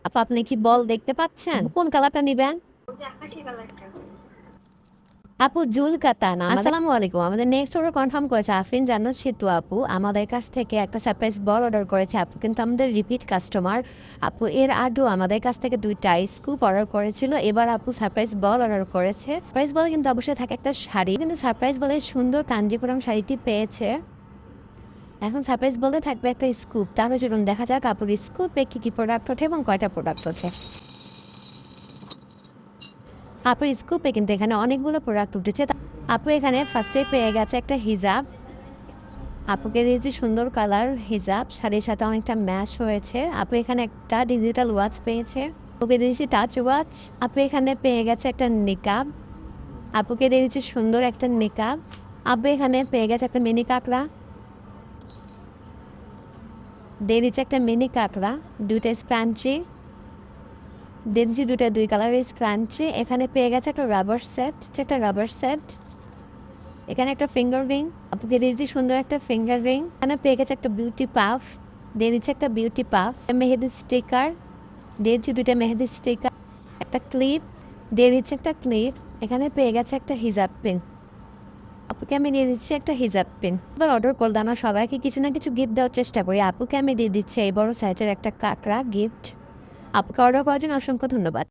আপু আপনি কি বল দেখতে পাচ্ছেন? কোন কালারটা নিবেন? আপু জুল কাতানা। আসসালামু আলাইকুম। আমাদের নেক্সট অর্ডার কনফার্ম করেছে আফিন জান্নাত সিতু আপু। আমাদের কাছ থেকে একটা সারপ্রাইজ বল অর্ডার করেছে আপু, কিন্তু আমাদের রিপিট কাস্টমার। আপু এর আগেও আমাদের কাছ থেকে 2টা স্কুপ অর্ডার করেছিল, এবার আপু সারপ্রাইজ বল অর্ডার করেছে। সারপ্রাইজ বলে কিন্তু অবশ্যই থাকে একটা শাড়ি, কিন্তু সারপ্রাইজ বলে সুন্দর কাঞ্জিপুরম শাড়িটি পেয়েছে। এখন সারপ্রাইজ বলে থাকবে একটা স্কুপ। তাহলে চলুন দেখা যাক আপুর স্কুপে কী কী প্রোডাক্ট ওঠে এবং কয়টা প্রোডাক্ট ওঠে। আপুর স্কুপে কিন্তু এখানে অনেকগুলো প্রোডাক্ট উঠেছে। আপু এখানে ফার্স্টে পেয়ে গেছে একটা হিজাব। আপুকে দিয়েছি সুন্দর কালার হিজাব, শাড়ির সাথে অনেকটা ম্যাচ হয়েছে। আপু এখানে একটা ডিজিটাল ওয়াচ পেয়েছে। আপুকে দিয়েছি টাচ ওয়াচ। আপু এখানে পেয়ে গেছে একটা নিকাব। আপুকে দিয়েছি সুন্দর একটা নিকাব। আপু এখানে পেয়ে গেছে একটা মিনি কাঁকড়া। দিয়ে দিচ্ছে একটা মিনি কাঁকড়া, 2টা স্ক্রাঞ্চি। দিয়ে দিচ্ছি 2টা 2 কালারের স্ক্রাঞ্চি। এখানে পেয়ে গেছে একটা রাবার সেট, এখানে একটা ফিঙ্গার রিং। আপুকে দিয়েছি সুন্দর একটা ফিঙ্গার রিং। এখানে পেয়ে গেছে একটা বিউটি পাফ। দিয়ে দিচ্ছে একটা বিউটি পাফ। মেহেদি স্টিকার দিয়েছি, 2টা মেহেদি স্টিকার, একটা ক্লিপ দিয়ে দিচ্ছে একটা ক্লিপ। এখানে পেয়ে গেছে একটা হিজাব পিন। আপুকে আমি দিয়ে দিচ্ছি একটা হিজাব পিন। এবার অর্ডার করলাম না, সবাইকে কিছু না কিছু গিফট দেওয়ার চেষ্টা করি। আপুকে আমি দিয়ে দিচ্ছি এই বড় সাইজের একটা কাঁকড়া গিফট। আপুকে অর্ডার করার জন্য অসংখ্য ধন্যবাদ।